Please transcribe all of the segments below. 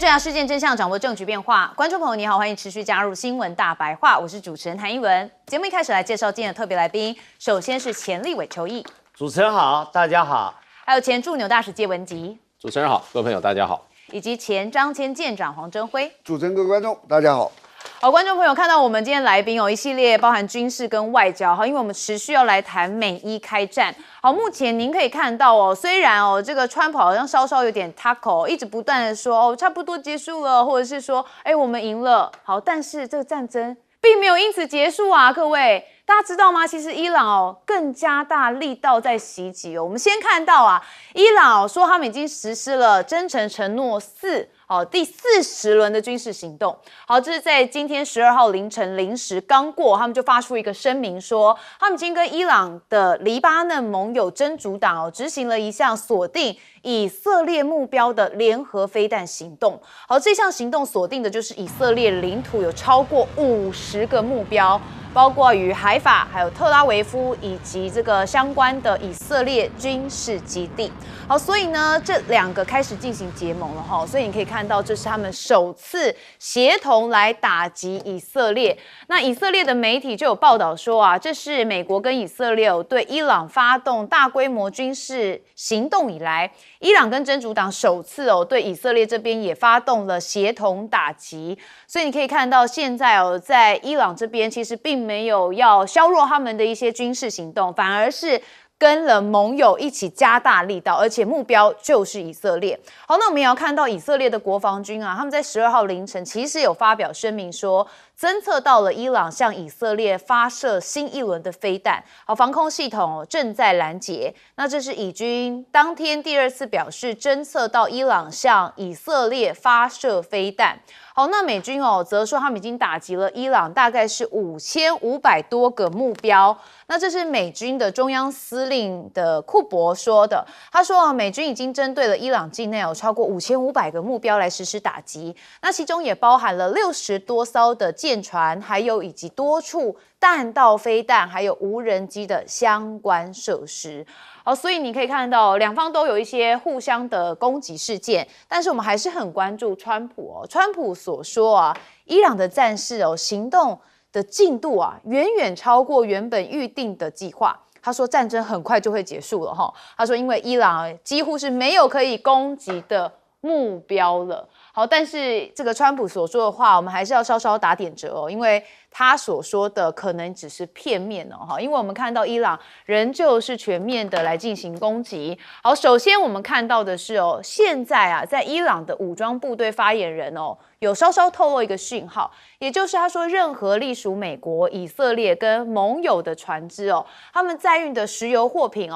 追查事件真相，掌握证据变化。观众朋友你好，欢迎持续加入新闻大白话，我是主持人谭英文。节目一开始来介绍今天的特别来宾，首先是前立委邱毅，主持人好，大家好。还有前驻纽大使谢文吉，主持人好，各位朋友大家好。以及前张骞舰长黄征辉。主持人各位观众大家好。好，观众朋友看到我们今天来宾一系列包含军事跟外交，因为我们持续要来谈美伊开战。好，目前您可以看到虽然这个川普好像稍稍有点 taco， 一直不断的说差不多结束了，或者是说我们赢了。好，但是这个战争并没有因此结束啊，各位。大家知道吗？其实伊朗更加大力道在袭击我们先看到伊朗说他们已经实施了真诚承诺4第40轮的军事行动。好，这是在今天12号凌晨0时刚过，他们就发出一个声明说，他们已经跟伊朗的黎巴嫩盟友真主党执行了一项锁定以色列目标的联合飞弹行动。好，这项行动锁定的就是以色列领土有超过50个目标，包括于海法、还有特拉维夫以及这个相关的以色列军事基地。好，所以呢，这2个开始进行结盟了所以你可以看到，这是他们首次协同来打击以色列。那以色列的媒体就有报道说这是美国跟以色列对伊朗发动大规模军事行动以来，伊朗跟真主党首次对以色列这边也发动了协同打击。所以你可以看到，现在在伊朗这边其实并没有要削弱他们的一些军事行动，反而是跟了盟友一起加大力道，而且目标就是以色列。好，那我们也要看到以色列的国防军他们在12号凌晨其实有发表声明说，侦测到了伊朗向以色列发射新一轮的飞弹，好，防空系统正在拦截。那这是以军当天第2次表示侦测到伊朗向以色列发射飞弹。好，那美军则说他们已经打击了伊朗大概是5500多个目标。那这是美军的中央司令的库珀说的，他说美军已经针对了伊朗境内有超过5500个目标来实施打击，那其中也包含了60多艘的舰船，还有以及多处弹道飞弹还有无人机的相关设施。好，所以你可以看到两方都有一些互相的攻击事件，但是我们还是很关注川普川普所说伊朗的战事行动的进度远远超过原本预定的计划。他说战争很快就会结束了他说因为伊朗几乎是没有可以攻击的目标了。好，但是这个川普所说的话，我们还是要稍稍打点折因为他所说的可能只是片面因为我们看到伊朗仍旧是全面的来进行攻击。好，首先我们看到的是现在在伊朗的武装部队发言人有稍稍透露一个讯号，也就是他说任何隶属美国、以色列跟盟友的船只他们载运的石油货品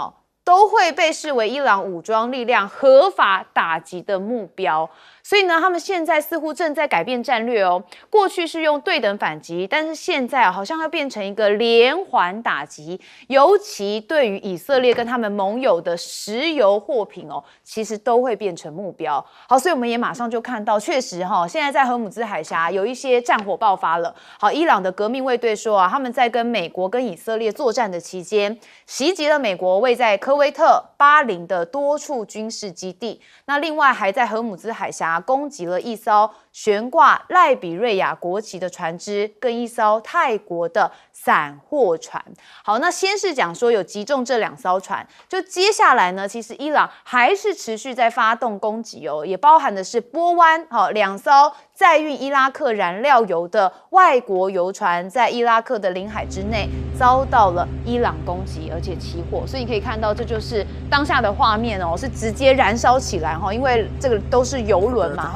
都会被视为伊朗武装力量合法打击的目标。所以呢，他们现在似乎正在改变战略过去是用对等反击，但是现在好像要变成一个连环打击，尤其对于以色列跟他们盟友的石油货品其实都会变成目标。好，所以我们也马上就看到，确实现在在荷姆兹海峡有一些战火爆发了。好，伊朗的革命卫队说他们在跟美国跟以色列作战的期间，袭击了美国位在科威特、巴林的多处军事基地。那另外还在荷姆兹海峡攻击了一艘悬挂赖比瑞亚国旗的船只，跟一艘泰国的散货船。好，那先是讲说有击中这2艘船，就接下来呢，其实伊朗还是持续在发动攻击也包含的是波湾2艘载运伊拉克燃料油的外国油船，在伊拉克的领海之内遭到了伊朗攻击，而且起火。所以你可以看到，这就是当下的画面是直接燃烧起来因为这个都是油轮嘛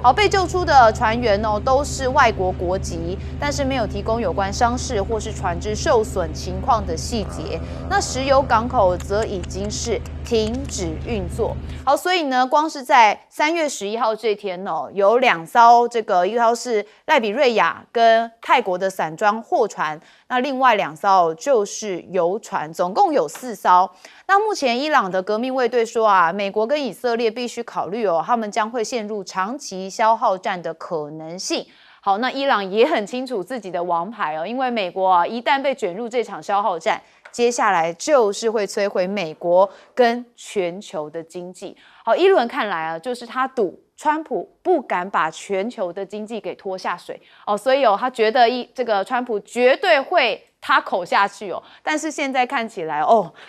好，被救出的船员都是外国国籍，但是没有提供有关伤势或是船只受损情况的细节。那石油港口则已经是停止运作。好，所以呢，光是在3月11号这天有2艘一艘是赖比瑞亚跟泰国的散装货船，那另外2艘就是油船，总共有4艘。那目前伊朗的革命卫队说美国跟以色列必须考虑他们将会陷入长期消耗战的可能性。好，那伊朗也很清楚自己的王牌因为美国一旦被卷入这场消耗战，接下来就是会摧毁美国跟全球的经济。好，一轮看来啊，就是他赌川普不敢把全球的经济给拖下水哦，所以他觉得这个川普绝对会他口下去哦，但是现在看起来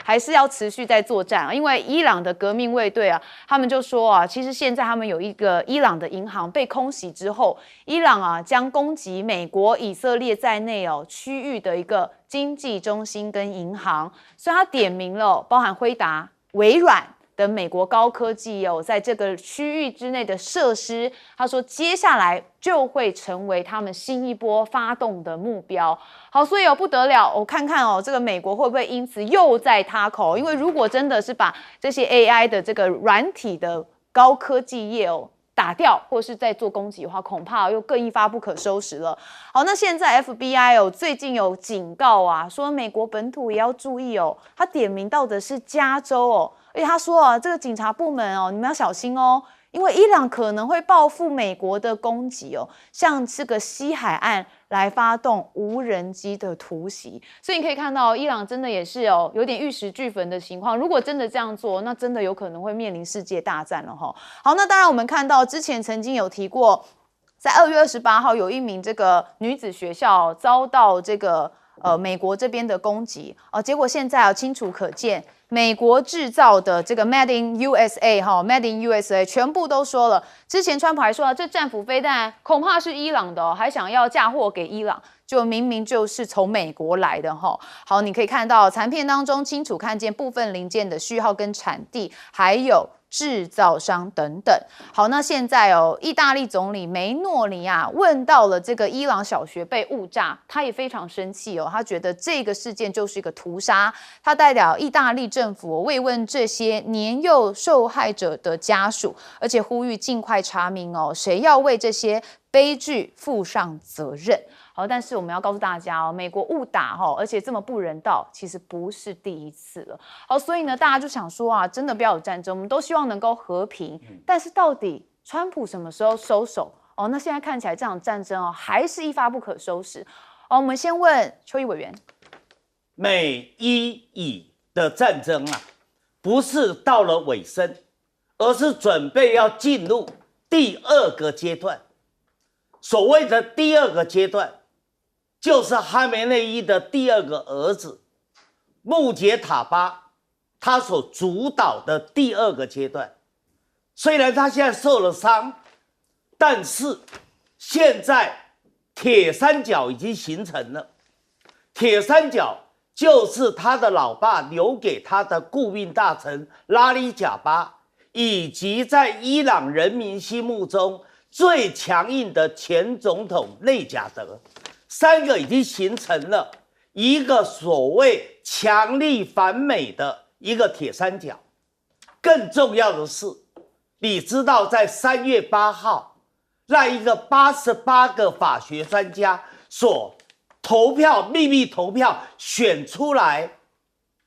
还是要持续在作战啊，因为伊朗的革命卫队啊，他们就说啊，其实现在他们有一个伊朗的银行被空袭之后，伊朗啊将攻击美国、以色列在内区域的一个经济中心跟银行，所以他点名了包含辉达、微软的美国高科技在这个区域之内的设施，他说接下来就会成为他们新一波发动的目标。好，所以不得了，我看看这个美国会不会因此又在他口？因为如果真的是把这些 AI 的这个软体的高科技业打掉，或是在做攻击的话，恐怕又更一发不可收拾了。好，那现在 FBI 最近有警告啊，说美国本土也要注意他点名到的是加州而且他说啊，这个警察部门你们要小心因为伊朗可能会报复美国的攻击向这个西海岸来发动无人机的突袭，所以你可以看到伊朗真的也是有点玉石俱焚的情况。如果真的这样做，那真的有可能会面临世界大战了好，那当然我们看到之前曾经有提过，在2月28号有一名这个女子学校遭到这个美国这边的攻击结果现在清楚可见。美国制造的这个 Made in USA，Made in USA 全部都说了。之前川普还说这战斧飞弹恐怕是伊朗的还想要嫁祸给伊朗，就明明就是从美国来的好，你可以看到残片当中清楚看见部分零件的序号跟产地，还有制造商等等。好，那现在意大利总理梅诺尼问到了这个伊朗小学被误炸，他也非常生气他觉得这个事件就是一个屠杀，他代表意大利政府慰问这些年幼受害者的家属，而且呼吁尽快查明谁要为这些悲剧负上责任。好，但是我们要告诉大家美国误打而且这么不人道，其实不是第一次了。好，所以呢，大家就想说真的不要有战争，我们都希望能够和平。但是到底川普什么时候收手？那现在看起来这场战争还是一发不可收拾。我们先问邱毅委员，美伊以的战争不是到了尾声，而是准备要进入第二个阶段。所谓的第二个阶段，就是哈梅内伊的第二个儿子穆杰塔巴他所主导的第二个阶段。虽然他现在受了伤，但是现在铁三角已经形成了。铁三角就是他的老爸留给他的顾命大臣拉里贾巴，以及在伊朗人民心目中最强硬的前总统内贾德，三个已经形成了一个所谓强力反美的一个铁三角。更重要的是，你知道在3月8号那一个88个法学专家所投票秘密投票选出来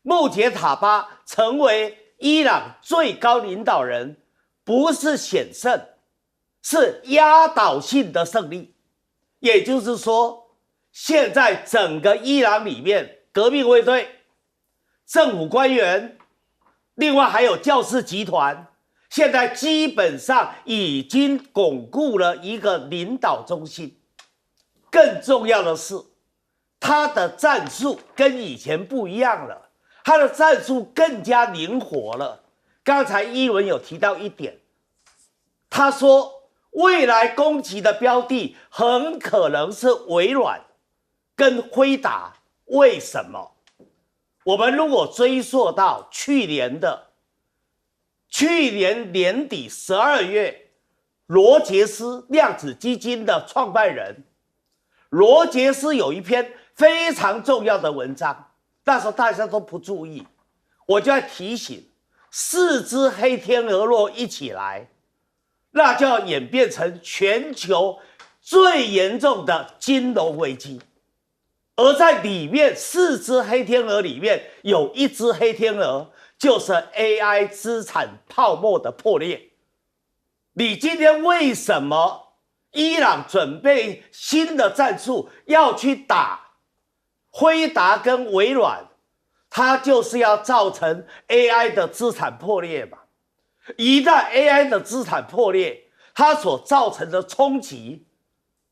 穆杰塔巴成为伊朗最高领导人，不是险胜，是压倒性的胜利。也就是说，现在整个伊朗里面，革命卫队、政府官员，另外还有教士集团，现在基本上已经巩固了一个领导中心。更重要的是，他的战术跟以前不一样了，他的战术更加灵活了。刚才伊文有提到一点，他说未来攻击的标的很可能是微软跟辉达。为什么？我们如果追溯到去年年底12月，罗杰斯量子基金的创办人罗杰斯有一篇非常重要的文章，那时候大家都不注意，我就要提醒，4只黑天鹅若一起来，那就要演变成全球最严重的金融危机。而在里面4只黑天鹅里面有一只黑天鹅，就是 AI 资产泡沫的破裂。你今天为什么伊朗准备新的战术要去打辉达跟微软？它就是要造成 AI 的资产破裂嘛。一旦 AI 的资产破裂，它所造成的冲击，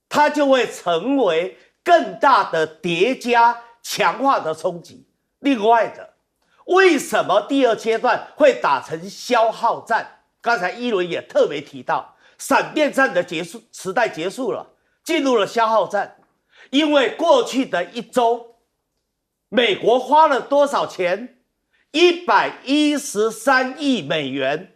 它就会成为更大的叠加强化的冲击。另外的，为什么第二阶段会打成消耗战？刚才一轮也特别提到，闪电战的时代结束了，进入了消耗战。因为过去的一周，美国花了多少钱？113亿美元。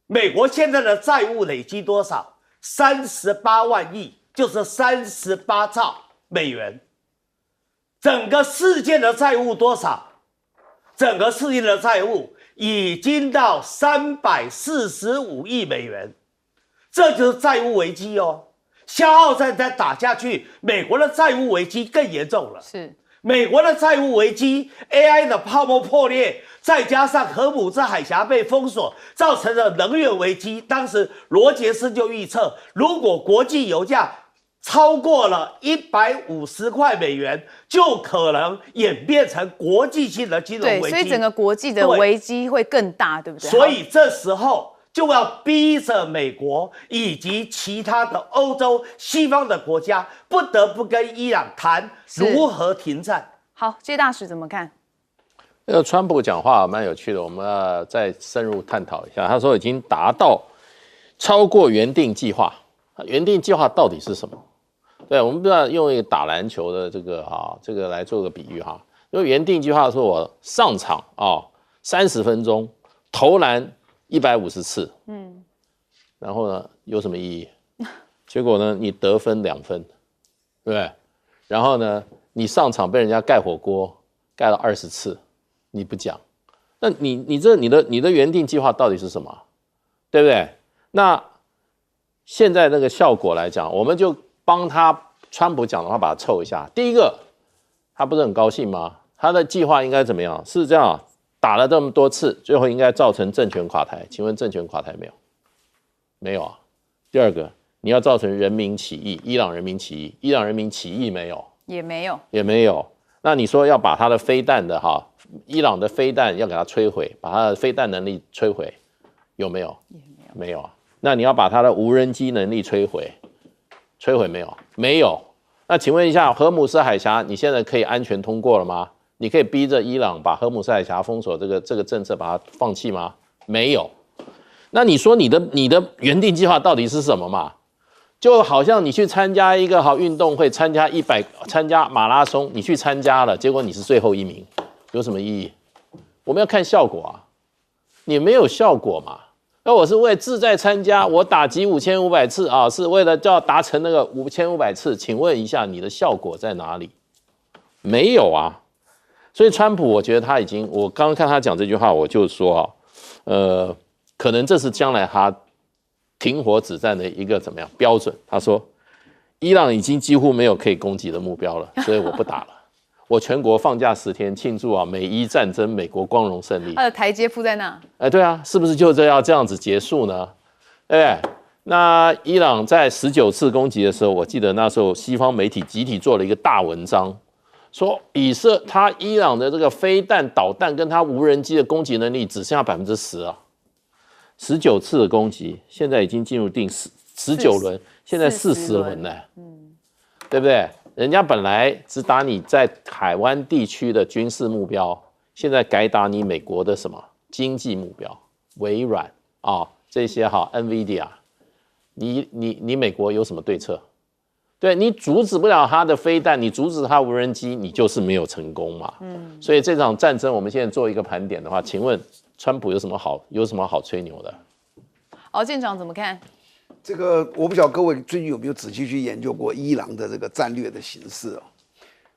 美国现在的债务累积多少？38万亿，就是38兆美元。整个世界的债务多少？整个世界的债务已经到345亿美元，这就是债务危机哦。消耗战再打下去，美国的债务危机更严重了。是美国的债务危机 ，AI 的泡沫破裂，再加上荷姆兹海峡被封锁，造成了能源危机。当时罗杰斯就预测，如果国际油价超过了150块美元，就可能演变成国际性的金融危机。对，所以整个国际的危机会更大，对不对？所以这时候就要逼着美国以及其他的欧洲西方的国家不得不跟伊朗谈如何停战。好，谢大使怎么看？那个川普讲话蛮有趣的，我们要再深入探讨一下。他说已经达到超过原定计划，原定计划到底是什么？对，我们不知道用一个打篮球的这个来做个比喻哈。因为原定计划说我上场30分钟投篮150次，然后呢有什么意义？结果呢你得分2分，对不对？然后呢你上场被人家盖火锅盖了20次，你不讲，那你的原定计划到底是什么？对不对？那现在那个效果来讲，我们就帮川普讲的话把它凑一下。第一个，他不是很高兴吗？他的计划应该怎么样？是这样，打了这么多次，最后应该造成政权垮台。请问政权垮台没有？没有啊。第二个，你要造成人民起义，伊朗人民起义，伊朗人民起义没有？也没有，也没有。那你说要把他的飞弹的伊朗的飞弹要给他摧毁，把他的飞弹能力摧毁，有没有？也没有，没有啊。那你要把他的无人机能力摧毁没有？没有。那请问一下，荷姆斯海峡你现在可以安全通过了吗？你可以逼着伊朗把荷姆斯海峡封锁这个政策把它放弃吗？没有。那你说你的原定计划到底是什么嘛？就好像你去参加一个运动会，参加马拉松，你去参加了，结果你是最后1名，有什么意义？我们要看效果啊，你没有效果嘛。那我是为志在参加，我打击5500次是为了要达成那个5500次。请问一下，你的效果在哪里？没有啊。所以川普，我觉得我刚刚看他讲这句话，我就说可能这是将来他停火止战的一个怎么样标准？他说，伊朗已经几乎没有可以攻击的目标了，所以我不打了。我全国放假10天庆祝美伊战争，美国光荣胜利。他的台阶铺在那。对啊，是不是就这样子结束呢？对不对？那伊朗在19次攻击的时候，我记得那时候西方媒体集体做了一个大文章，说伊朗的这个飞弹、导弹跟他无人机的攻击能力只剩下10%啊。19次的攻击，现在已经进入第19轮，现在40轮了，对不对？人家本来只打你在海湾地区的军事目标，现在改打你美国的什么经济目标？微软这些NVIDIA， 你美国有什么对策？对，你阻止不了他的飞弹，你阻止他无人机，你就是没有成功嘛。所以这场战争我们现在做一个盘点的话，请问川普有什么好吹牛的？舰长怎么看？这个我不晓得各位最近有没有仔细去研究过伊朗的这个战略的形势哦。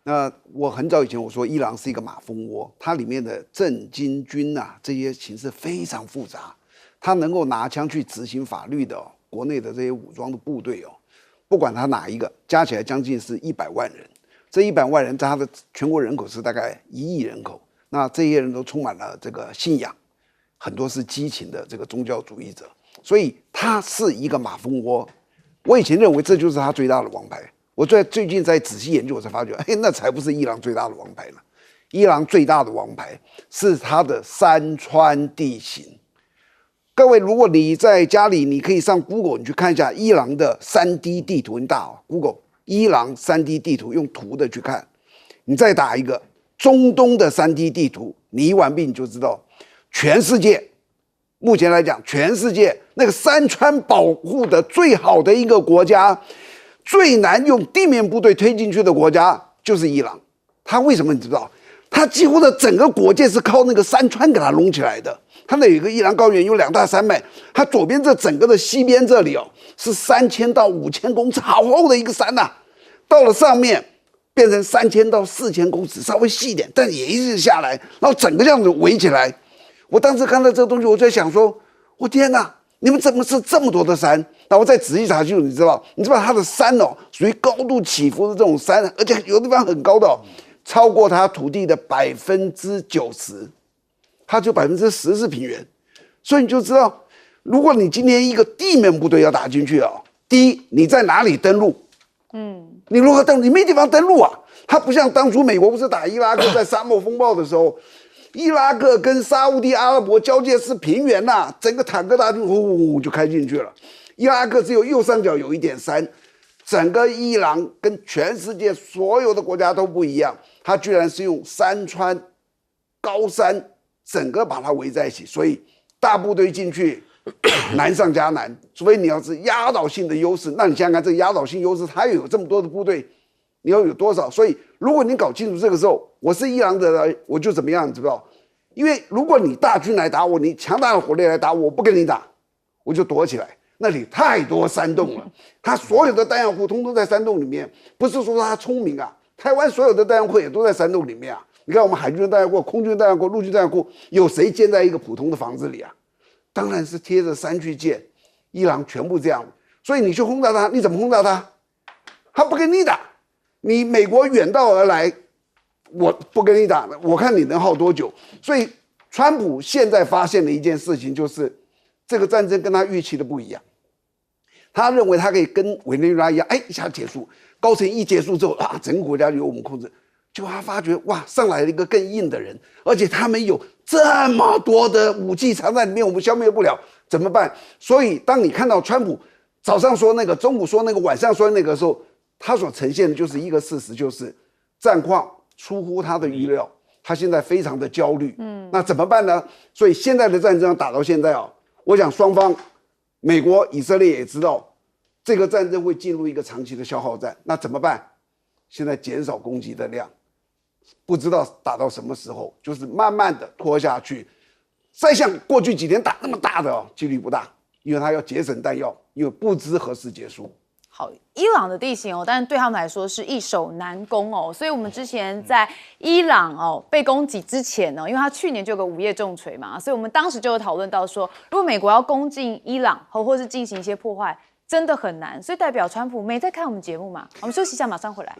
那我很早以前我说伊朗是一个马蜂窝，它里面的政经军这些形势非常复杂，它能够拿枪去执行法律的国内的这些武装的部队不管他哪一个，加起来将近是100万人。这100万人在他的全国人口是大概1亿人口，那这些人都充满了这个信仰，很多是激情的这个宗教主义者。所以他是一个马蜂窝，我以前认为这就是他最大的王牌。我最近在仔细研究，我才发觉，那才不是伊朗最大的王牌呢。伊朗最大的王牌是它的山川地形。各位，如果你在家里，你可以上 Google， 你去看一下伊朗的3D 地图，你打Google 伊朗3D 地图，用图的去看，你再打一个中东的3D 地图，你一完毕你就知道，全世界目前来讲，全世界那个山川保护的最好的一个国家，最难用地面部队推进去的国家就是伊朗。它为什么你知道？它几乎的整个国界是靠那个山川给它隆起来的。它那有一个伊朗高原，有2大山脉，它左边这整个的西边这里是3000到5000公尺，好厚的一个山呐、到了上面变成3000到4000公尺，稍微细一点，但也一直下来，然后整个这样子围起来。我当时看到这个东西，我就在想说，我天哪，你们怎么是这么多的山？然后再仔细查清楚，你知道它的山属于高度起伏的这种山，而且有的地方很高的超过它土地的90%，它就10%是平原，所以你就知道，如果你今天一个地面部队要打进去第一你在哪里登陆？你如何登陆？你没地方登陆啊！它不像当初美国不是打伊拉克在沙漠风暴的时候，伊拉克跟沙烏地阿拉伯交界是平原呐、整个坦克大军呼就开进去了。伊拉克只有右上角有一点山，整个伊朗跟全世界所有的国家都不一样，它居然是用山川、高山整个把它围在一起，所以大部队进去难上加难。除非你要是压倒性的优势，那你想想看，这个压倒性优势，它又有这么多的部队，你要有多少？所以如果你搞清楚这个时候，我是伊朗的人，我就怎么样，你知道？因为如果你大军来打我，你强大的火力来打我，我不跟你打，我就躲起来。那里太多山洞了，他所有的弹药库通通在山洞里面。不是说他聪明啊，台湾所有的弹药库也都在山洞里面啊。你看我们海军的弹药库、空军弹药库、陆军弹药库，有谁建在一个普通的房子里啊？当然是贴着山去建。伊朗全部这样，所以你去轰炸他，你怎么轰炸他？他不跟你打，你美国远道而来，我不跟你打，我看你能耗多久。所以川普现在发现的一件事情就是，这个战争跟他预期的不一样。他认为他可以跟委内瑞拉一样，一下结束，高层一结束之后整个国家就由我们控制。结果他发觉哇，上来了一个更硬的人，而且他们有这么多的武器藏在里面，我们消灭不了，怎么办？所以当你看到川普早上说那个，中午说那个，晚上说那个的时候，他所呈现的就是一个事实，就是战况出乎他的预料，他现在非常的焦虑。那怎么办呢？所以现在的战争打到现在我想双方，美国、以色列也知道这个战争会进入一个长期的消耗战，那怎么办？现在减少攻击的量，不知道打到什么时候，就是慢慢的拖下去。再像过去几年打那么大的几率不大，因为他要节省弹药，因为不知何时结束。好，伊朗的地形但是对他们来说是易守难攻所以我们之前在伊朗被攻击之前因为他去年就有个午夜重锤嘛，所以我们当时就有讨论到说，如果美国要攻进伊朗或是进行一些破坏，真的很难，所以代表川普没在看我们节目嘛？我们休息一下，马上回来。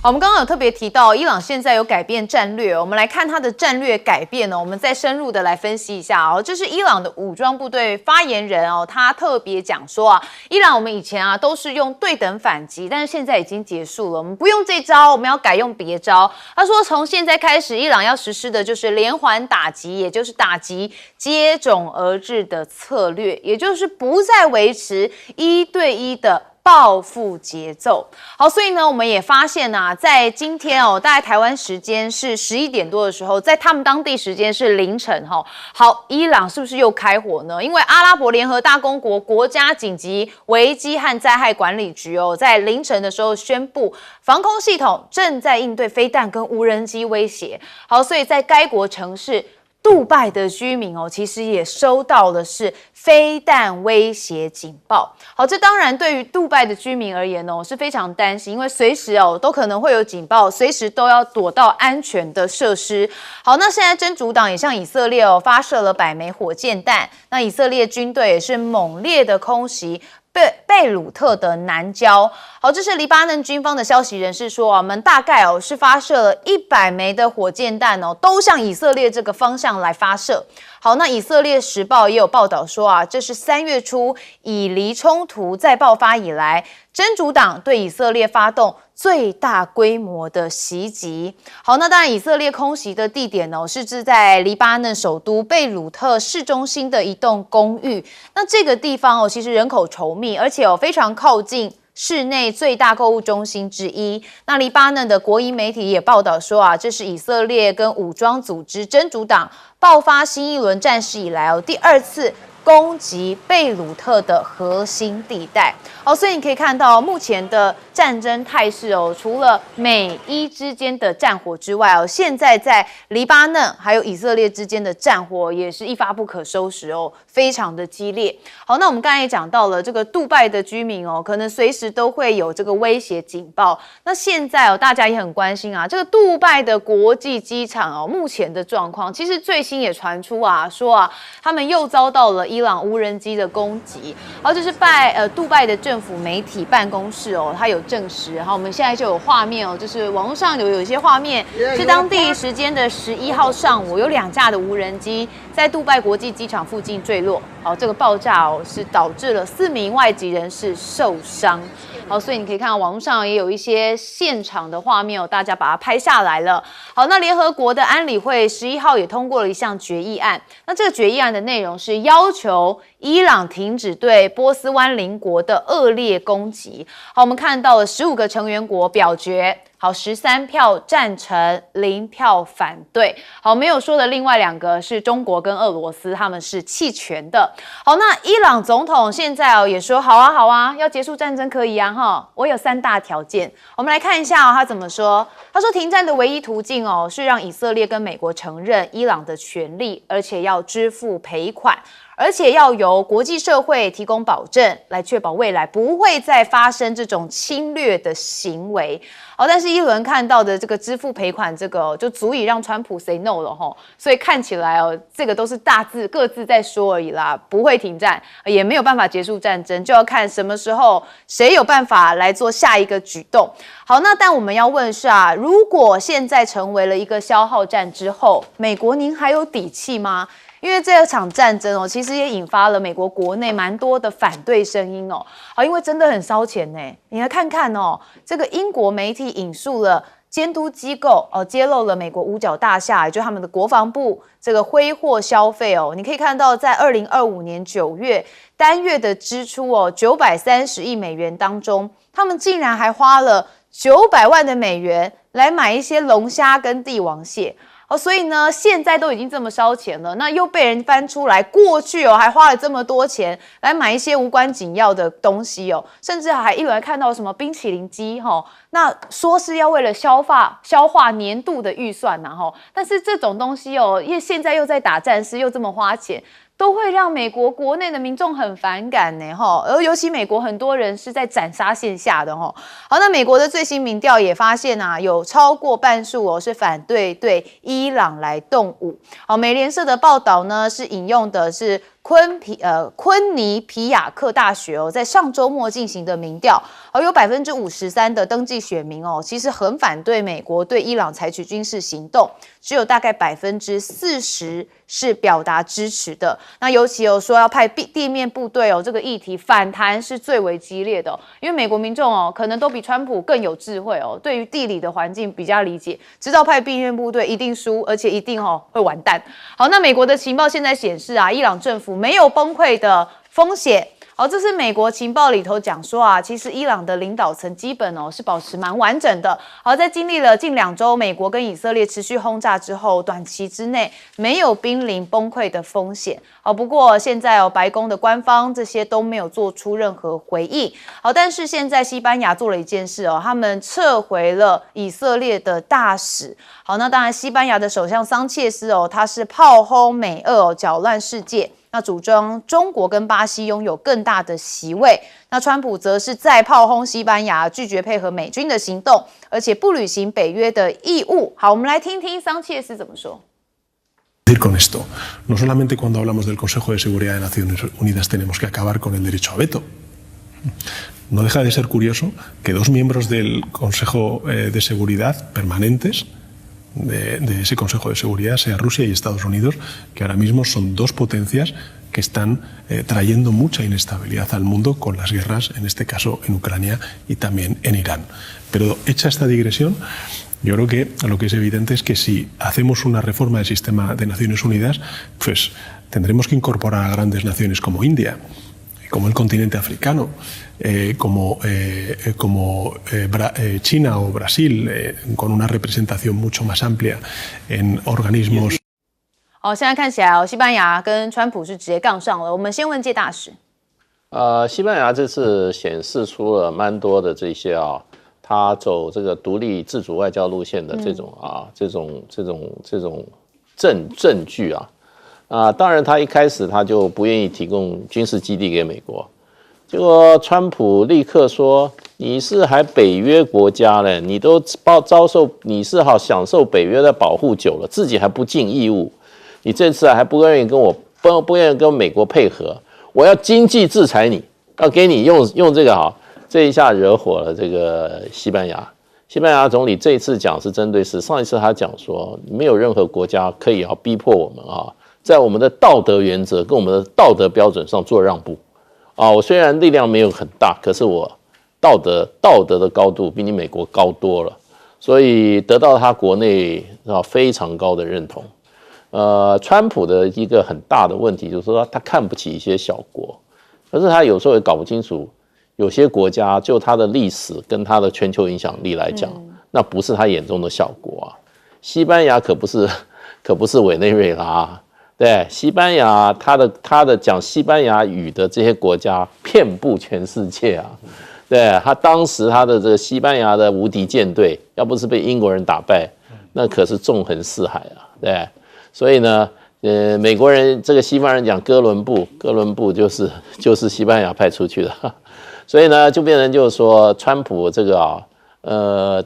好，我们刚刚有特别提到，伊朗现在有改变战略，我们来看它的战略改变我们再深入的来分析一下这是伊朗的武装部队发言人他特别讲说伊朗我们以前都是用对等反击，但是现在已经结束了，我们不用这招，我们要改用别招。他说，从现在开始，伊朗要实施的就是连环打击，也就是打击接踵而至的策略，也就是不再维持1对1的报复节奏。好，所以呢，我们也发现在今天大概台湾时间是11点多的时候，在他们当地时间是凌晨好，伊朗是不是又开火呢？因为阿拉伯联合大公国国家紧急危机和灾害管理局在凌晨的时候宣布，防空系统正在应对飞弹跟无人机威胁。好，所以在该国城市杜拜的居民其实也收到的是飞弹威胁警报。好，这当然对于杜拜的居民而言是非常担心，因为随时都可能会有警报，随时都要躲到安全的设施。好，那现在真主党也向以色列发射了100枚火箭弹，那以色列军队也是猛烈的空袭贝鲁特的南郊。好，这是黎巴嫩军方的消息人士说，我们大概是发射了100枚的火箭弹都向以色列这个方向来发射。好，那以色列时报也有报道说这是3月初以黎冲突再爆发以来，真主党对以色列发动最大规模的袭击。好，那当然以色列空袭的地点是置在黎巴嫩首都贝鲁特市中心的一栋公寓。那这个地方其实人口稠密，而且非常靠近市内最大购物中心之一。那黎巴嫩的国营媒体也报道说这是以色列跟武装组织真主党爆发新一轮战事以来第2次攻击贝鲁特的核心地带。所以你可以看到目前的战争态势除了美伊之间的战火之外现在在黎巴嫩还有以色列之间的战火也是一发不可收拾非常的激烈。好，那我们刚才也讲到了这个杜拜的居民可能随时都会有这个威胁警报。那现在大家也很关心这个杜拜的国际机场目前的状况，其实最新也传出说他们又遭到了伊朗无人机的攻击。好，这是杜拜的政府媒体办公室它有证实。好，我们现在就有画面就是网络上有一些画面是当地时间的11号上午，有2架的无人机在杜拜国际机场附近坠落。好，这个爆炸是导致了4名外籍人士受伤。好，所以你可以看到网络上也有一些现场的画面大家把它拍下来了。好，那联合国的安理会11号也通过了一项决议案。那这个决议案的内容是要求伊朗停止对波斯湾邻国的恶劣攻击。好，我们看到了15个成员国表决。好，13票赞成，0票反对。好，没有说的另外2个是中国跟俄罗斯，他们是弃权的。好，那伊朗总统现在也说好啊，要结束战争可以我有3大条件。我们来看一下他怎么说。他说停战的唯一途径是让以色列跟美国承认伊朗的权利，而且要支付赔款。而且要由国际社会提供保证，来确保未来不会再发生这种侵略的行为。但是一轮看到的这个支付赔款，这个就足以让川普 say no 了所以看起来这个都是大字各自在说而已啦，不会停战，也没有办法结束战争，就要看什么时候谁有办法来做下一个举动。好，那但我们要问是如果现在成为了一个消耗战之后，美国您还有底气吗？因为这场战争其实也引发了美国国内蛮多的反对声音好，因为真的很烧钱呢。你来看看这个英国媒体引述了监督机构揭露了美国五角大厦，也就是他们的国防部这个挥霍消费你可以看到在2025年9月单月的支出930亿美元当中，他们竟然还花了900万的美元来买一些龙虾跟帝王蟹。所以呢，现在都已经这么烧钱了，那又被人翻出来，过去还花了这么多钱来买一些无关紧要的东西甚至还一轮看到什么冰淇淋机那说是要为了消化年度的预算但是这种东西因为现在又在打战事，又这么花钱，都会让美国国内的民众很反感呢而尤其美国很多人是在斩杀线下的好，那美国的最新民调也发现有超过半数是反对对伊朗来动武。好，美联社的报道呢是引用的是昆尼皮亚克大学在上周末进行的民调，有53%的登记选民其实很反对美国对伊朗采取军事行动，只有大概40%是表达支持的。那尤其说要派地面部队这个议题反弹是最为激烈的因为美国民众可能都比川普更有智慧对于地理的环境比较理解，知道派地面部队一定输，而且一定会完蛋。好，那美国的情报现在显示伊朗政府没有崩溃的风险。好，这是美国情报里头讲说其实伊朗的领导层基本是保持蛮完整的。好，在经历了近2周美国跟以色列持续轰炸之后，短期之内没有濒临崩溃的风险。好，不过现在白宫的官方这些都没有做出任何回应。好，但是现在西班牙做了一件事他们撤回了以色列的大使。好，那当然西班牙的首相桑切斯他是炮轰美俄搅乱世界。那主张中国跟巴西拥有更大的席位，那川普则是再炮轰西班牙，拒绝配合美军的行动，而且不履行北约的义务。好，我们来听听桑切斯怎么说。Con esto, no solamente cuando hablamos del Consejo de Seguridad de Naciones Unidas tenemos que acabar con el derecho a veto, No deja de ser curioso que dos miembros del Consejo de Seguridad permanentes de ese Consejo de Seguridad sea Rusia y Estados Unidos, que ahora mismo son dos potencias que están trayendo mucha inestabilidad al mundo con las guerras, en este caso en Ucrania y también en Irán. Pero hecha esta digresión, yo creo que lo que es evidente es que si hacemos una reforma del sistema de Naciones Unidas, pues tendremos que incorporar a grandes naciones como India, como el continente africano, como China o Brasil, con una representación mucho más amplia en organismos。好，现在看起来西班牙跟川普是直接杠上了。我们先问介大使。西班牙这次显示出了蛮多的这些他走这个独立自主外交路线的这种证据当然他一开始他就不愿意提供军事基地给美国，结果川普立刻说你是还北约国家嘞，你都你是享受北约的保护久了，自己还不尽义务，你这次还不愿意跟美国配合，我要经济制裁你，要给你用这个这一下惹火了这个西班牙。西班牙总理这一次讲是针对上一次他讲说没有任何国家可以逼迫我们在我们的道德原则跟我们的道德标准上做让步我虽然力量没有很大，可是我道德的高度比你美国高多了，所以得到他国内非常高的认同。川普的一个很大的问题就是说他看不起一些小国，可是他有时候也搞不清楚有些国家就他的历史跟他的全球影响力来讲，那不是他眼中的小国西班牙可不是委内瑞拉对，西班牙他的讲西班牙语的这些国家遍布全世界对，他当时他的这个西班牙的无敌舰队，要不是被英国人打败，那可是纵横四海对，所以呢，美国人这个西方人讲哥伦布就是西班牙派出去的。所以呢，就变成就是说，川普这个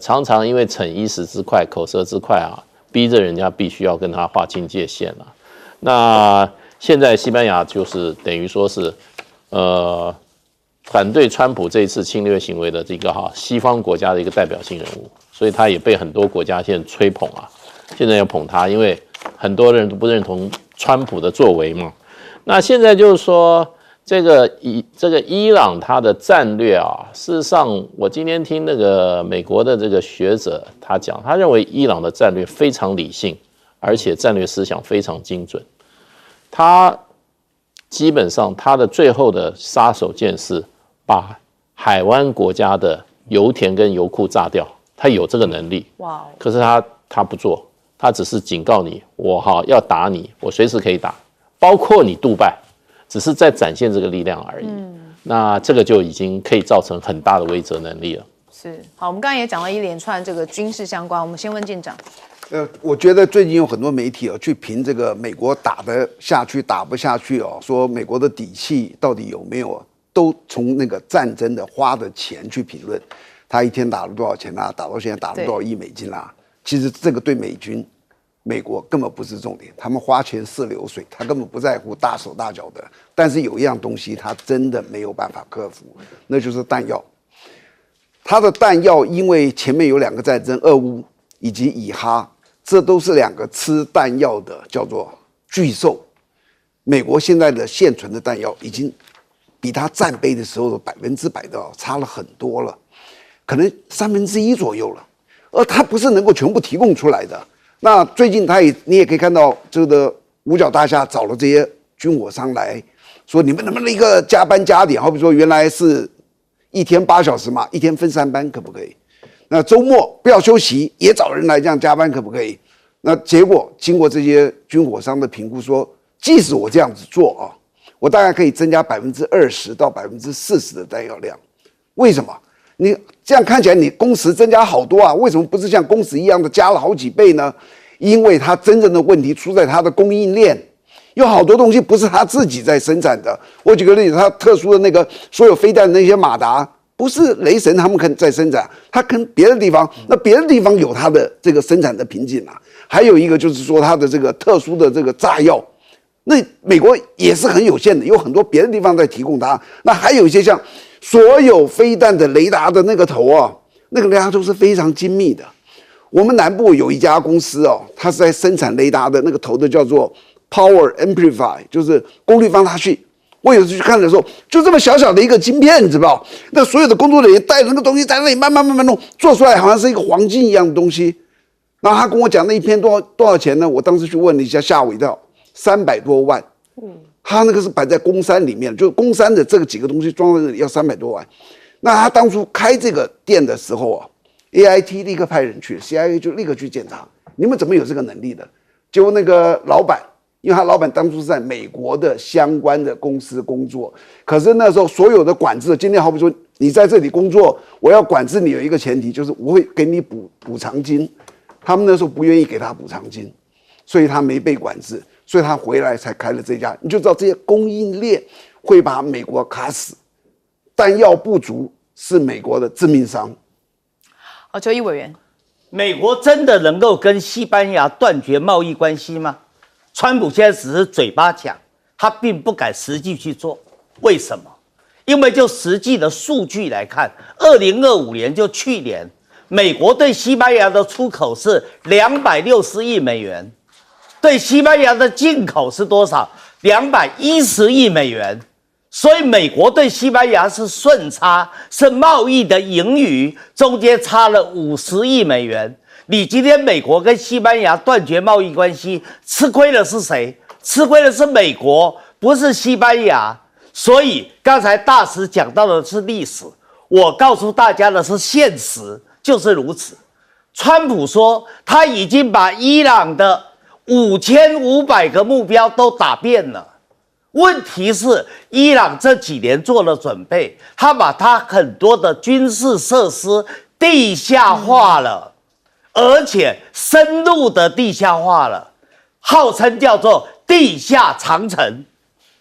常常因为逞一时之快、口舌之快逼着人家必须要跟他划清界限那现在西班牙就是等于说是反对川普这一次侵略行为的这个西方国家的一个代表性人物，所以他也被很多国家现在吹捧现在要捧他，因为很多人都不认同川普的作为嘛。那现在就是说。这个伊朗它的战略事实上我今天听那个美国的这个学者他讲，他认为伊朗的战略非常理性，而且战略思想非常精准。他基本上他的最后的杀手锏是把海湾国家的油田跟油库炸掉，他有这个能力。哇！可是他不做，他只是警告你，我要打你，我随时可以打，包括你杜拜。只是在展现这个力量而已，那这个就已经可以造成很大的威慑能力了。是，好，我们刚才也讲了一连串这个军事相关，我们先问舰长。我觉得最近有很多媒体去评这个美国打得下去打不下去说美国的底气到底有没有，都从那个战争的花的钱去评论，他一天打了多少钱打到现在打了多少亿美金其实这个对美国根本不是重点，他们花钱似流水，他根本不在乎大手大脚的。但是有一样东西，他真的没有办法克服，那就是弹药。他的弹药，因为前面有2个战争，俄乌以及以哈，这都是2个吃弹药的，叫做巨兽。美国现在的现存的弹药，已经比他战备的时候的100%的差了很多了，可能1/3左右了。而他不是能够全部提供出来的。那最近你也可以看到，这个五角大厦找了这些军火商来说，你们能不能一个加班加点？好比说原来是1天8小时嘛，一天分3班可不可以？那周末不要休息，也找人来这样加班可不可以？那结果经过这些军火商的评估说，即使我这样子做我大概可以增加20%到40%的弹药量。为什么？你这样看起来你工时增加好多为什么不是像工时一样的加了好几倍呢？因为它真正的问题出在它的供应链，有好多东西不是他自己在生产的。我举个例子，他特殊的那个所有飞弹的那些马达，不是雷神他们可能在生产，他跟别的地方，那别的地方有他的这个生产的瓶颈还有一个就是说他的这个特殊的这个炸药，那美国也是很有限的，有很多别的地方在提供它。那还有一些像所有飞弹的雷达的那个头啊，那个雷达都是非常精密的。我们南部有一家公司哦，它是在生产雷达的那个头的，叫做 Power Amplify， 就是功率放大器。我有次去看的时候，就这么小小的一个晶片，你知道？那所有的工作人员带着那个东西在那里慢慢弄，做出来好像是一个黄金一样的东西。然后他跟我讲那一片多少钱呢？我当时去问了一下，吓我一跳，300多万。他那个是摆在公山里面，就是公山的这个几个东西装在那里要300多万。那他当初开这个店的时候啊 ，AIT 立刻派人去 ，CIA 就立刻去检查，你们怎么有这个能力的？结果那个老板。因为他老板当初是在美国的相关的公司工作，可是那时候所有的管制，今天好比说你在这里工作，我要管制你有一个前提，就是我会给你补偿金，他们那时候不愿意给他补偿金，所以他没被管制，所以他回来才开了这家，你就知道这些供应链会把美国卡死，弹药不足是美国的致命伤。好，邱毅委员，美国真的能够跟西班牙断绝贸易关系吗？川普现在只是嘴巴讲，他并不敢实际去做。为什么？因为就实际的数据来看，2025年就去年，美国对西班牙的出口是260亿美元，对西班牙的进口是多少？210亿美元。所以美国对西班牙是顺差，是贸易的盈余，中间差了50亿美元。你今天美国跟西班牙断绝贸易关系，吃亏的是谁？吃亏的是美国，不是西班牙。所以刚才大使讲到的是历史，我告诉大家的是现实，就是如此。川普说他已经把伊朗的5500个目标都打遍了。问题是，伊朗这几年做了准备，他把他很多的军事设施地下化了。而且深入的地下化了，号称叫做地下长城。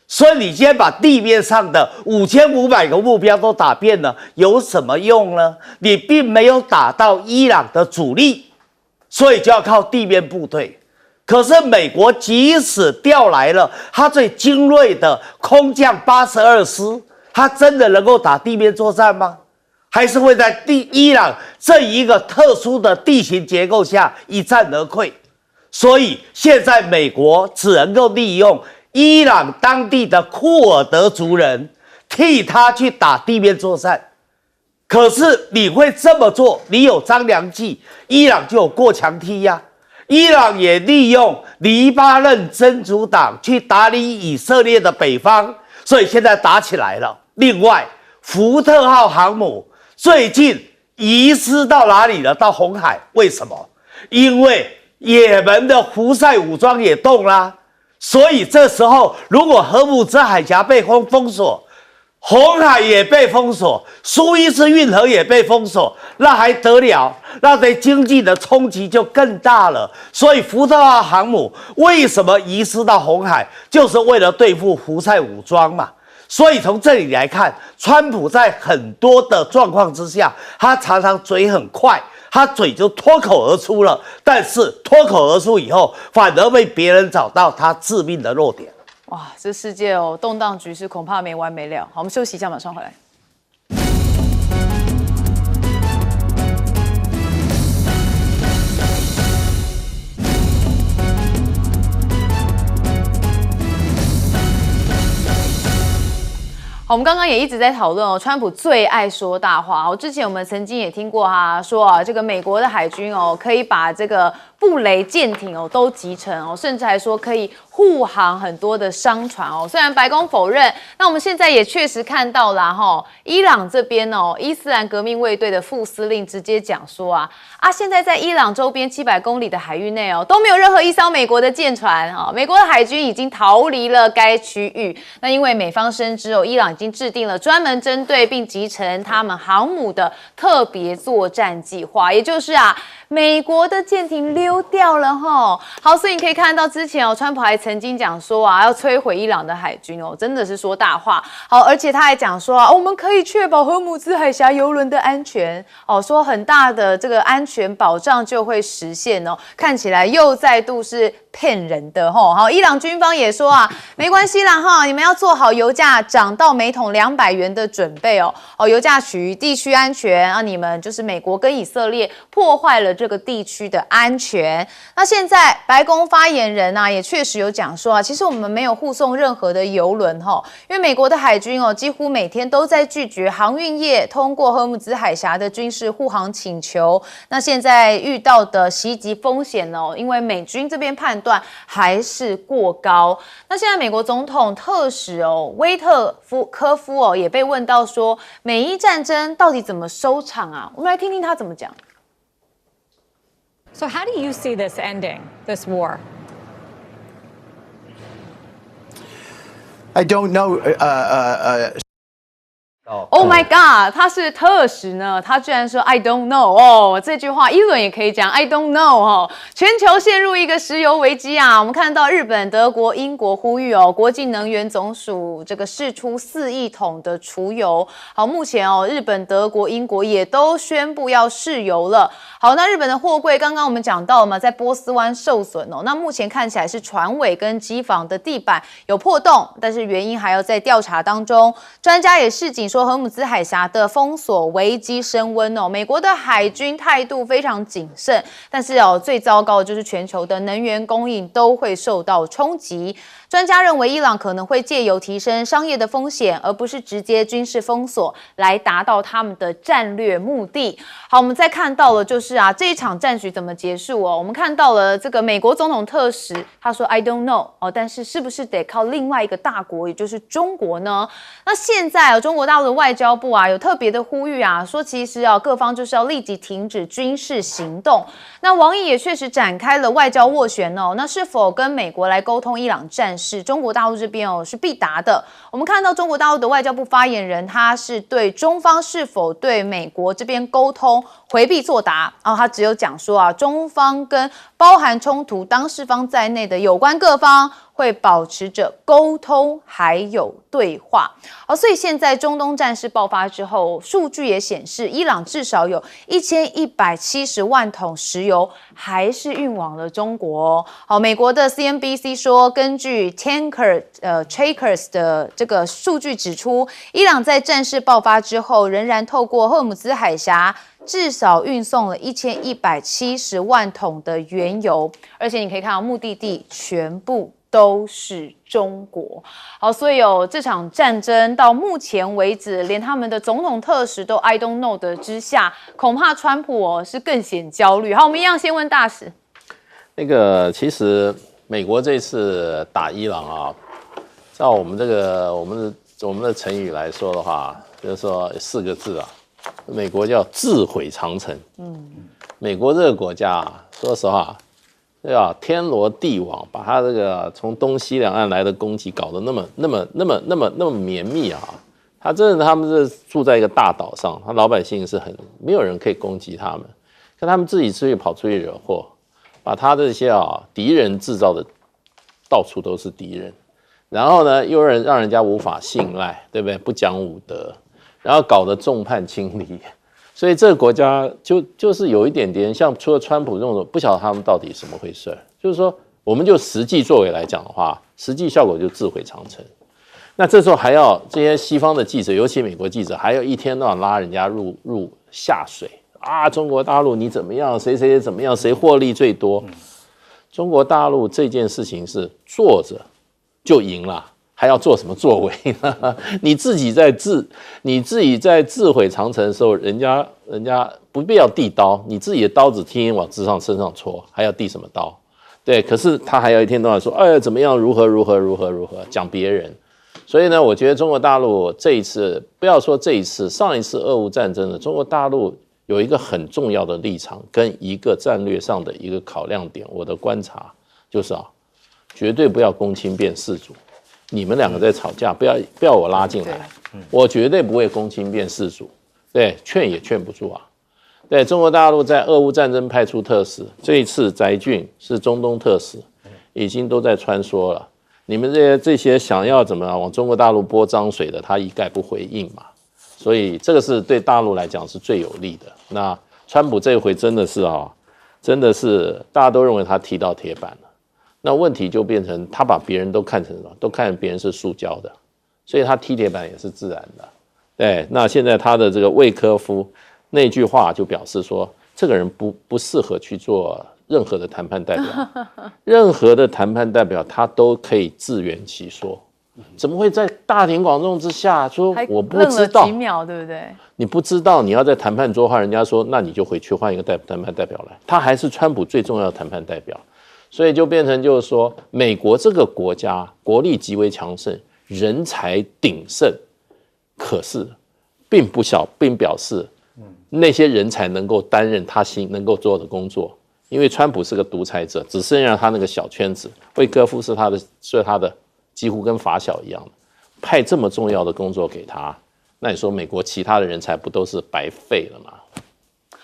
所以你今天把地面上的5500个目标都打遍了，有什么用呢？你并没有打到伊朗的主力，所以就要靠地面部队。可是美国即使调来了他最精锐的空降82师，他真的能够打地面作战吗？还是会在伊朗这一个特殊的地形结构下一战而溃，所以现在美国只能够利用伊朗当地的库尔德族人替他去打地面作战。可是你会这么做，你有张良计，伊朗就有过墙梯呀。伊朗也利用黎巴嫩真主党去打理以色列的北方，所以现在打起来了。另外，福特号航母最近移师到哪里了？到红海。为什么？因为也门的胡塞武装也动啦。所以这时候，如果荷姆兹海峡被封锁，红海也被封锁，苏伊士运河也被封锁，那还得了？那对经济的冲击就更大了。所以福特号航母为什么移师到红海，就是为了对付胡塞武装嘛。所以从这里来看，川普在很多的状况之下，他常常嘴很快，他嘴就脱口而出了，但是脱口而出以后，反而被别人找到他致命的弱点。哇，这世界哦，动荡局势恐怕没完没了。好，我们休息一下，马上回来。我们刚刚也一直在讨论哦，川普最爱说大话哦。之前我们曾经也听过他说啊，这个美国的海军哦，可以把这个布雷舰艇哦都集成哦，甚至还说可以护航很多的商船哦。虽然白宫否认，那我们现在也确实看到了哈，伊朗这边哦，伊斯兰革命卫队的副司令直接讲说现在在伊朗周边700公里的海域内哦，都没有任何一艘美国的舰船哦，美国的海军已经逃离了该区域。那因为美方深知哦，伊朗已经制定了专门针对并集成他们航母的特别作战计划，也就是美国的舰艇溜掉了齁。好，所以你可以看到之前川普还曾经讲说要摧毁伊朗的海军哦，真的是说大话。好，而且他还讲说我们可以确保荷姆兹海峡邮轮的安全哦，说很大的这个安全保障就会实现哦。看起来又再度是骗人的吼。好，伊朗军方也说啊，没关系啦哈，你们要做好油价涨到每桶200元的准备哦。哦，油价处于地区安全啊，你们就是美国跟以色列破坏了这个地区的安全。那现在白宫发言人啊，也确实有讲说啊，其实我们没有护送任何的油轮哈，因为美国的海军哦，几乎每天都在拒绝航运业通过荷姆兹海峡的军事护航请求。那现在遇到的袭击风险哦，因为美军这边判断还是过高。那现在美国总统特使哦，威特科夫哦，也被问到说，美伊战争到底怎么收场啊？我们来听听他怎么讲。So how do you see this ending, this war? I don't know. Oh my god， 他是特使呢，他居然说 I don't know 哦，这句话一轮也可以讲 I don't know 哦。全球陷入一个石油危机啊，我们看到日本、德国、英国呼吁哦，国际能源总署这个释出4亿桶的储油。好，目前哦，日本、德国、英国也都宣布要释油了。好，那日本的货柜刚刚我们讲到了嘛，在波斯湾受损哦，那目前看起来是船尾跟机房的地板有破洞，但是原因还要在调查当中。专家也示警说，荷姆兹海峡的封锁危机升温哦，美国的海军态度非常谨慎，但是哦，最糟糕的就是全球的能源供应都会受到冲击。专家认为，伊朗可能会借由提升商业的风险，而不是直接军事封锁，来达到他们的战略目的。好，我们再看到了就是啊，这一场战局怎么结束哦？我们看到了这个美国总统特使他说 I don't know 哦，但是是不是得靠另外一个大国，也就是中国呢？那现在中国大陆的外交部啊有特别的呼吁啊，说其实各方就是要立即停止军事行动。那王毅也确实展开了外交斡旋哦，那是否跟美国来沟通伊朗战事？中国大陆这边是必答的。我们看到中国大陆的外交部发言人，他是对中方是否对美国这边沟通回避作答，然后他只有讲说啊，中方跟包含冲突当事方在内的有关各方会保持着沟通还有对话。好，所以现在中东战事爆发之后，数据也显示，伊朗至少有1170万桶石油还是运往了中国。好，美国的 CNBC 说，根据 Tankers 的这个数据指出，伊朗在战事爆发之后，仍然透过荷姆兹海峡至少运送了1170万桶的原油，而且你可以看到目的地全部都是中国。好，所以这场战争到目前为止，连他们的总统特使都 I don't know 的之下，恐怕川普是更显焦虑。好，我们一样先问大使。那个其实美国这次打伊朗啊，照我们的成语来说的话，就是说4个字啊，美国叫自毁长城。美国这个国家啊，说实话，对吧？天罗地网，把他这个从东西两岸来的攻击搞得那么绵密啊！他们是住在一个大岛上，他老百姓是没有人可以攻击他们，可他们自己跑出去惹祸，把他这些敌人制造的到处都是敌人，然后呢又让人家无法信赖，对不对？不讲武德，然后搞得众叛亲离。所以这个国家就是有一点点像，除了川普这种，不晓得他们到底什么回事。就是说，我们就实际作为来讲的话，实际效果就自毁长城。那这时候还要这些西方的记者，尤其美国记者，还要一天到晚拉人家入下水啊！中国大陆你怎么样？谁怎么样？谁获利最多？中国大陆这件事情是坐着就赢了。还要做什么作为呢？你自己在自毁长城的时候，人家不必要递刀，你自己的刀子天天往身上戳，还要递什么刀？对，可是他还要一天到晚说，哎，怎么样，如何讲别人。所以呢，我觉得中国大陆这一次，不要说这一次，上一次俄乌战争的中国大陆有一个很重要的立场跟一个战略上的一个考量点，我的观察就是绝对不要公亲变世主。你们两个在吵架，不要我拉进来，我绝对不会公亲变世主，对，劝也劝不住啊。对，中国大陆在俄乌战争派出特使，这一次翟俊是中东特使，已经都在穿梭了。你们这些想要怎么往中国大陆泼脏水的，他一概不回应嘛。所以这个是对大陆来讲是最有利的。那川普这回真的是大家都认为他踢到铁板了。那问题就变成他把别人都看成什么？都看别人是塑胶的，所以他踢铁板也是自然的。对，那现在他的这个魏科夫那句话就表示说，这个人不适合去做任何的谈判代表，任何的谈判代表他都可以自圆其说。怎么会在大庭广众之下说我不知道？愣了几秒，对不对？你不知道，你要在谈判桌上，人家说那你就回去换一个谈判代表来。他还是川普最重要的谈判代表，所以就变成就是说，美国这个国家国力极为强盛，人才鼎盛，可是并表示那些人才能够担任他能够做的工作。因为川普是个独裁者，只剩下他那个小圈子，魏科夫是他的几乎跟法小一样的，派这么重要的工作给他，那你说美国其他的人才不都是白费了吗？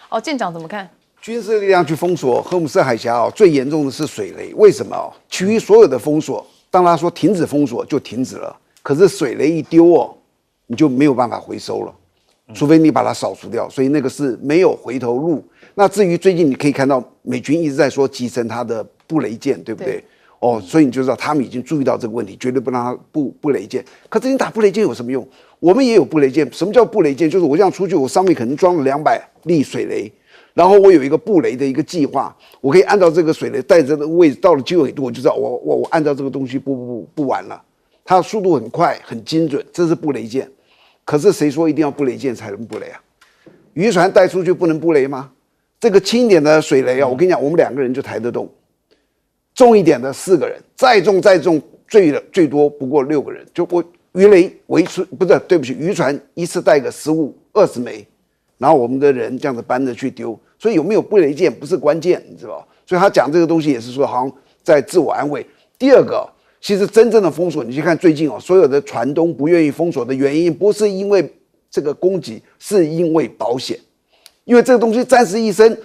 哦，舰长怎么看？军事力量去封锁荷姆斯海峡最严重的是水雷，为什么其余所有的封锁，当他说停止封锁就停止了，可是水雷一丢你就没有办法回收了，除非你把它扫除掉，所以那个是没有回头路。那至于最近你可以看到美军一直在说集成它的布雷舰，对不对？所以你就知道他们已经注意到这个问题，绝对不让它布雷舰。可是你打布雷舰有什么用？我们也有布雷舰。什么叫布雷舰？就是我这样出去，我上面可能装了200粒水雷，然后我有一个布雷的一个计划，我可以按照这个水雷带着的位置，到了机尾度，我就知道我按照这个东西布完了。它的速度很快，很精准，这是布雷舰。可是谁说一定要布雷舰才能布雷啊？渔船带出去不能布雷吗？这个轻一点的水雷我跟你讲，我们2个人就抬得动。重一点的4个人，再重最多不过6个人。就我鱼雷渔船一次带个15、20枚，然后我们的人这样子搬着去丢。所以有没有布雷舰不是关键，你知道吧？所以他讲这个东西也是说好像在自我安慰。第二个，其实真正的封锁，你去看最近所有的船东不愿意封锁的原因，不是因为这个攻击，是因为保险，因为这个东西暂时一生。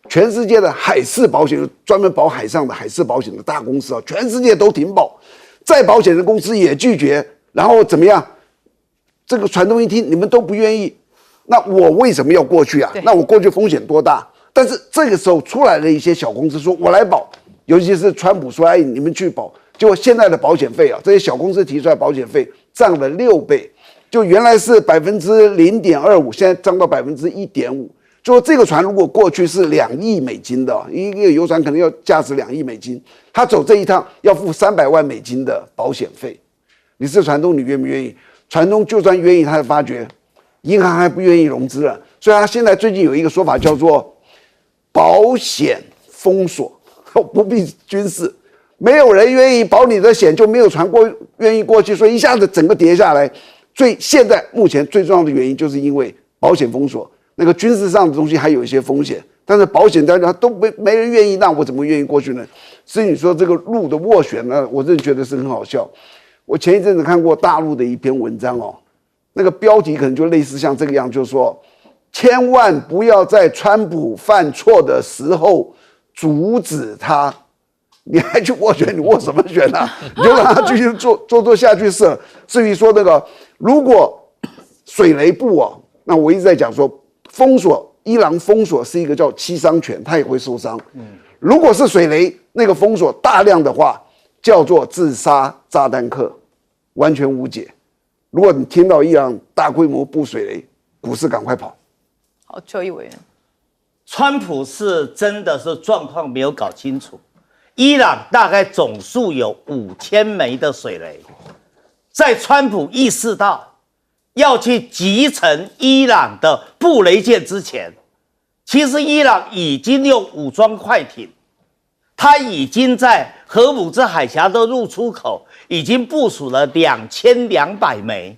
全世界的海事保险，专门保海上的海事保险的大公司全世界都停保，再保险的公司也拒绝，然后怎么样？这个船东一听，你们都不愿意，那我为什么要过去啊？那我过去风险多大？但是这个时候出来了一些小公司说，我来保，尤其是川普说，你们去保，结果现在的保险费这些小公司提出来保险费涨了6倍，就原来是0.25%，现在涨到1.5%。就这个船如果过去是2亿美金的，一个游船可能要价值2亿美金，他走这一趟要付300万美金的保险费。你是船东，你愿不愿意？船东就算愿意，他发觉银行还不愿意融资了，所以他现在最近有一个说法叫做保险封锁，不必军事，没有人愿意保你的险，就没有船愿意过去，所以一下子整个跌下来。现在目前最重要的原因就是因为保险封锁。那个军事上的东西还有一些风险，但是保险大家都没人愿意，那我怎么愿意过去呢？所以你说这个路的斡旋呢，我真的觉得是很好笑。我前一阵子看过大陆的一篇文章那个标题可能就类似像这个样，就是说千万不要在川普犯错的时候阻止他，你还去斡旋，你斡什么旋啊？你就让他继续做下去是。至于说那个如果水雷部那我一直在讲说。伊朗封锁是一个叫七伤拳，他也会受伤。如果是水雷那个封锁大量的话，叫做自杀炸弹客，完全无解。如果你听到伊朗大规模布水雷，股市赶快跑。好，邱毅委员，川普是真的是状况没有搞清楚。伊朗大概总数有5000枚的水雷，在川普意识到要去集成伊朗的布雷舰之前，其实伊朗已经用武装快艇，他已经在荷姆兹海峡的入出口已经部署了2200枚，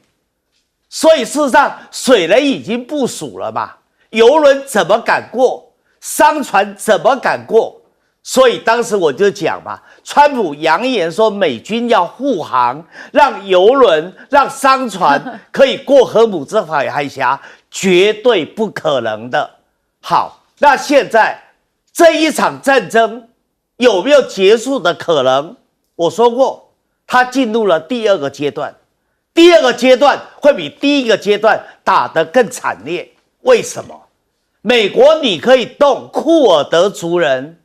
所以事实上水雷已经部署了嘛，油轮怎么敢过，商船怎么敢过？所以当时我就讲嘛，川普扬言说美军要护航，让油轮、让商船可以过荷姆兹海峡，绝对不可能的。好，那现在这一场战争有没有结束的可能？我说过，它进入了第2个阶段，第2个阶段会比第1个阶段打得更惨烈。为什么？美国你可以动库尔德族人，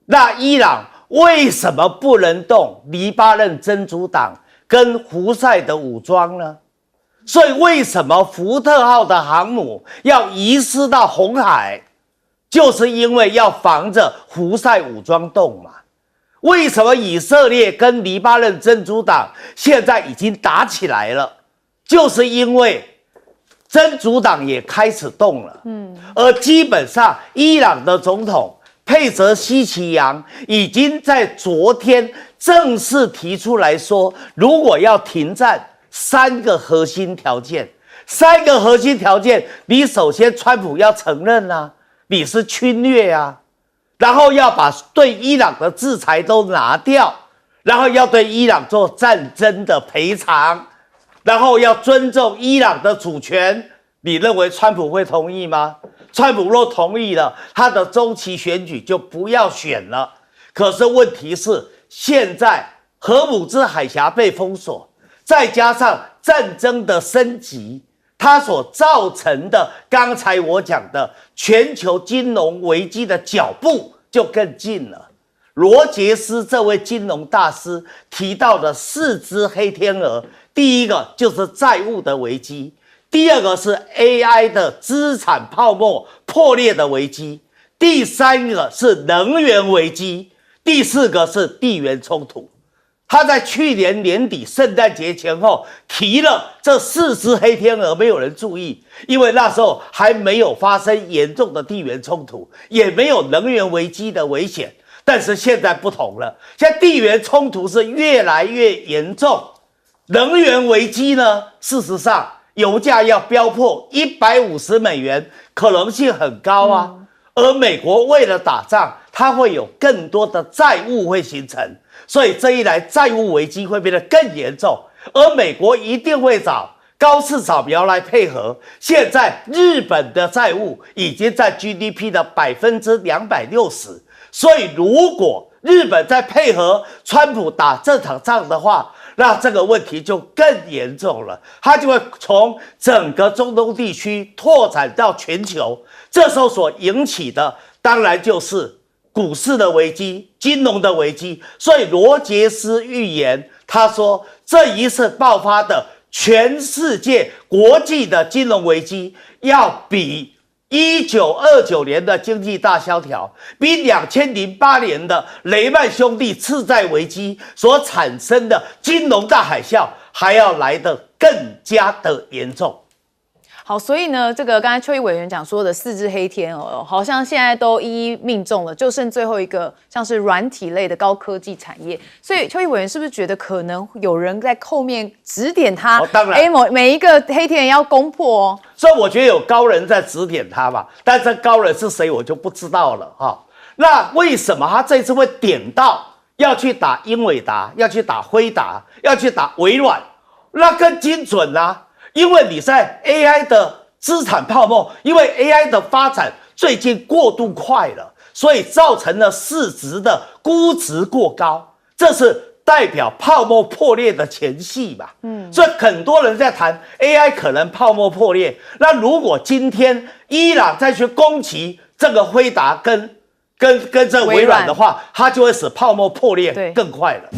那伊朗为什么不能动黎巴嫩真主党跟胡塞的武装呢？所以为什么福特号的航母要移师到红海，就是因为要防着胡塞武装动嘛。为什么以色列跟黎巴嫩真主党现在已经打起来了，就是因为真主党也开始动了。而基本上伊朗的总统佩泽西奇扬已经在昨天正式提出来说，如果要停战，3个核心条件，3个核心条件，你首先川普要承认啊，你是侵略啊，然后要把对伊朗的制裁都拿掉，然后要对伊朗做战争的赔偿，然后要尊重伊朗的主权。你认为川普会同意吗？川普若同意了，他的中期选举就不要选了。可是问题是，现在荷姆兹海峡被封锁，再加上战争的升级，它所造成的刚才我讲的全球金融危机的脚步就更近了。罗杰斯这位金融大师提到的4只黑天鹅，第一个就是债务的危机，第二个是 AI 的资产泡沫破裂的危机，第三个是能源危机，第四个是地缘冲突。他在去年年底圣诞节前后提了这4只黑天鹅，没有人注意，因为那时候还没有发生严重的地缘冲突，也没有能源危机的危险。但是现在不同了，现在地缘冲突是越来越严重，能源危机呢，事实上油价要飙破$150，可能性很高啊。而美国为了打仗，它会有更多的债务会形成，所以这一来债务危机会变得更严重，而美国一定会找高市扫描来配合。现在日本的债务已经在 GDP 的260%，所以如果日本再配合川普打这场仗的话，那这个问题就更严重了，它就会从整个中东地区拓展到全球。这时候所引起的当然就是股市的危机、金融的危机。所以罗杰斯预言，他说这一次爆发的全世界国际的金融危机，要比1929年的经济大萧条，比2008年的雷曼兄弟次贷危机所产生的金融大海啸还要来得更加的严重。好，所以呢，这个刚才邱毅委员讲说的4只黑天鹅，好像现在都一一命中了，就剩最后一个像是软体类的高科技产业。所以邱毅委员是不是觉得可能有人在后面指点他？当然，每一个黑天鹅要攻破哦。所以我觉得有高人在指点他嘛，但这高人是谁我就不知道了哈。那为什么他这次会点到要去打英伟达，要去打辉达，要去打微软？那更精准啊！因为你在 AI 的资产泡沫，因为 AI 的发展最近过度快了，所以造成了市值的估值过高，这是代表泡沫破裂的前夕嘛。所以很多人在谈 AI 可能泡沫破裂。那如果今天伊朗再去攻击这个辉达跟这微软的话，它就会使泡沫破裂更快了。